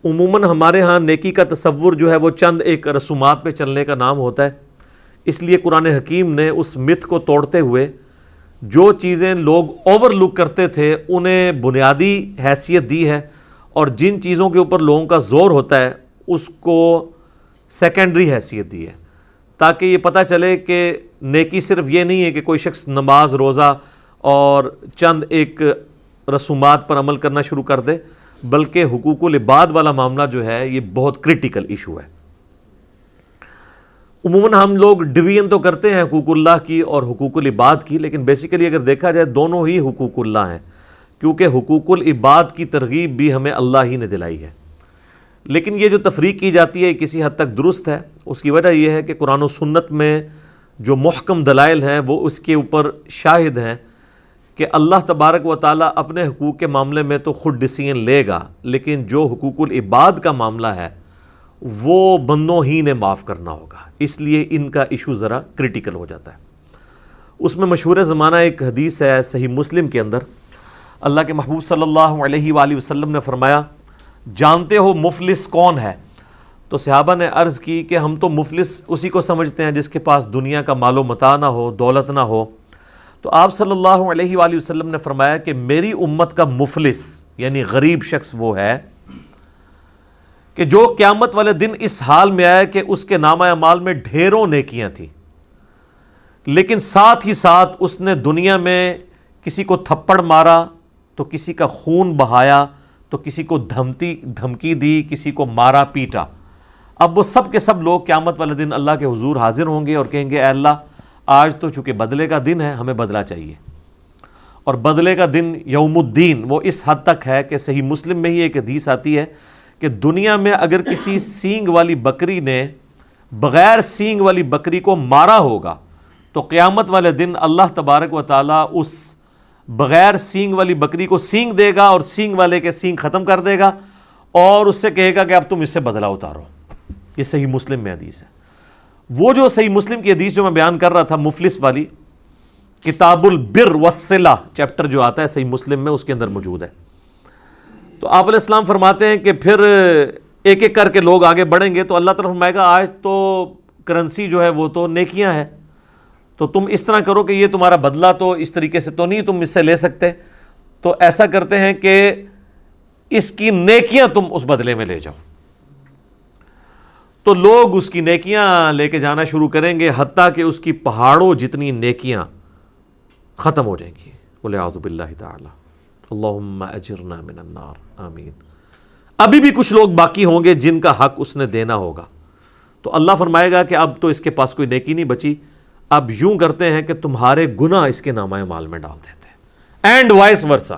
عموماً ہمارے ہاں نیکی کا تصور جو ہے وہ چند ایک رسومات پہ چلنے کا نام ہوتا ہے، اس لیے قرآن حکیم نے اس مت کو توڑتے ہوئے جو چیزیں لوگ اوور لک کرتے تھے انہیں بنیادی حیثیت دی ہے، اور جن چیزوں کے اوپر لوگوں کا زور ہوتا ہے اس کو سیکنڈری حیثیت دی ہے، تاکہ یہ پتہ چلے کہ نیکی صرف یہ نہیں ہے کہ کوئی شخص نماز روزہ اور چند ایک رسومات پر عمل کرنا شروع کر دے، بلکہ حقوق العباد والا معاملہ جو ہے یہ بہت کرٹیکل ایشو ہے۔ عموماً ہم لوگ ڈویژن تو کرتے ہیں حقوق اللہ کی اور حقوق العباد کی، لیکن بیسیکلی اگر دیکھا جائے دونوں ہی حقوق اللہ ہیں، کیونکہ حقوق العباد کی ترغیب بھی ہمیں اللہ ہی نے دلائی ہے۔ لیکن یہ جو تفریق کی جاتی ہے کسی حد تک درست ہے، اس کی وجہ یہ ہے کہ قرآن و سنت میں جو محکم دلائل ہیں وہ اس کے اوپر شاہد ہیں کہ اللہ تبارک و تعالیٰ اپنے حقوق کے معاملے میں تو خود ڈیسیژن لے گا، لیکن جو حقوق العباد کا معاملہ ہے وہ بندوں ہی نے معاف کرنا ہوگا، اس لیے ان کا ایشو ذرا کرٹیکل ہو جاتا ہے۔ اس میں مشہور زمانہ ایک حدیث ہے صحیح مسلم کے اندر، اللہ کے محبوب صلی اللہ علیہ وآلہ وسلم نے فرمایا، جانتے ہو مفلس کون ہے؟ تو صحابہ نے عرض کی کہ ہم تو مفلس اسی کو سمجھتے ہیں جس کے پاس دنیا کا مال و متاع نہ ہو، دولت نہ ہو۔ تو آپ صلی اللہ علیہ وآلہ وسلم نے فرمایا کہ میری امت کا مفلس یعنی غریب شخص وہ ہے کہ جو قیامت والے دن اس حال میں آیا کہ اس کے نامہ اعمال میں ڈھیروں نیکیاں تھیں، لیکن ساتھ ہی ساتھ اس نے دنیا میں کسی کو تھپڑ مارا تو کسی کا خون بہایا، تو کسی کو دھمکی دی، کسی کو مارا پیٹا۔ اب وہ سب کے سب لوگ قیامت والے دن اللہ کے حضور حاضر ہوں گے اور کہیں گے اے اللہ، آج تو چونکہ بدلے کا دن ہے، ہمیں بدلہ چاہیے۔ اور بدلے کا دن یوم الدین وہ اس حد تک ہے کہ صحیح مسلم میں ہی ایک حدیث آتی ہے کہ دنیا میں اگر کسی سینگ والی بکری نے بغیر سینگ والی بکری کو مارا ہوگا تو قیامت والے دن اللہ تبارک و تعالیٰ اس بغیر سینگ والی بکری کو سینگ دے گا اور سینگ والے کے سینگ ختم کر دے گا اور اس سے کہے گا کہ اب تم اس سے بدلہ اتارو۔ یہ صحیح مسلم میں حدیث ہے۔ وہ جو صحیح مسلم کی حدیث جو میں بیان کر رہا تھا مفلس والی، کتاب البر والصلہ چیپٹر جو آتا ہے صحیح مسلم میں اس کے اندر موجود ہے۔ تو آپ علیہ السلام فرماتے ہیں کہ پھر ایک ایک کر کے لوگ آگے بڑھیں گے تو اللہ تعالیٰ فرمائے گا آج تو کرنسی جو ہے وہ تو نیکیاں ہیں، تو تم اس طرح کرو کہ یہ تمہارا بدلہ تو اس طریقے سے تو نہیں تم اس سے لے سکتے، تو ایسا کرتے ہیں کہ اس کی نیکیاں تم اس بدلے میں لے جاؤ۔ تو لوگ اس کی نیکیاں لے کے جانا شروع کریں گے حتیٰ کہ اس کی پہاڑوں جتنی نیکیاں ختم ہو جائیں گی۔ والعیاذ باللہ تعالی، اللہم اجرنا من النار، آمین۔ ابھی بھی کچھ لوگ باقی ہوں گے جن کا حق اس نے دینا ہوگا، تو اللہ فرمائے گا کہ اب تو اس کے پاس کوئی نیکی نہیں بچی، اب یوں کرتے ہیں کہ تمہارے گناہ اس کے نامہ اعمال میں ڈال دیتے ہیں، اینڈ وائس ورسا،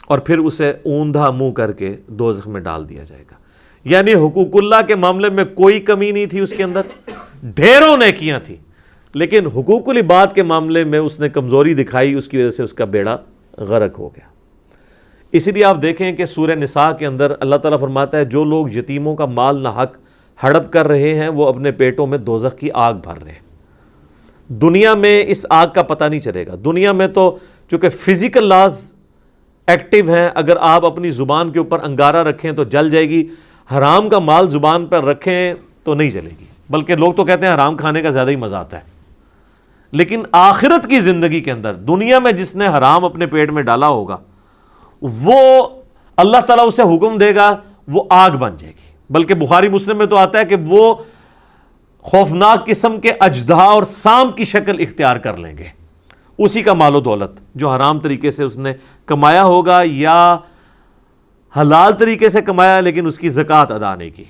اور پھر اسے اوندھا منہ کر کے دوزخ میں ڈال دیا جائے گا۔ یعنی حقوق اللہ کے معاملے میں کوئی کمی نہیں تھی اس کے اندر، ڈھیروں نیکیاں تھیں، لیکن حقوق العباد کے معاملے میں اس نے کمزوری دکھائی، اس کی وجہ سے اس کا بیڑا غرق ہو گیا۔ اسی لیے آپ دیکھیں کہ سورہ نساء کے اندر اللہ تعالیٰ فرماتا ہے جو لوگ یتیموں کا مال ناحق ہڑپ کر رہے ہیں وہ اپنے پیٹوں میں دوزخ کی آگ بھر رہے ہیں۔ دنیا میں اس آگ کا پتہ نہیں چلے گا، دنیا میں تو چونکہ فزیکل لاز ایکٹیو ہیں، اگر آپ اپنی زبان کے اوپر انگارہ رکھیں تو جل جائے گی، حرام کا مال زبان پر رکھیں تو نہیں جلے گی، بلکہ لوگ تو کہتے ہیں حرام کھانے کا زیادہ ہی مزہ آتا ہے۔ لیکن آخرت کی زندگی کے اندر دنیا میں جس نے حرام اپنے پیٹ میں ڈالا ہوگا وہ اللہ تعالیٰ اسے حکم دے گا وہ آگ بن جائے گی، بلکہ بخاری مسلم میں تو آتا ہے کہ وہ خوفناک قسم کے اژدہا اور سانپ کی شکل اختیار کر لیں گے، اسی کا مال و دولت جو حرام طریقے سے اس نے کمایا ہوگا یا حلال طریقے سے کمایا لیکن اس کی زکوٰۃ ادا نہیں کی۔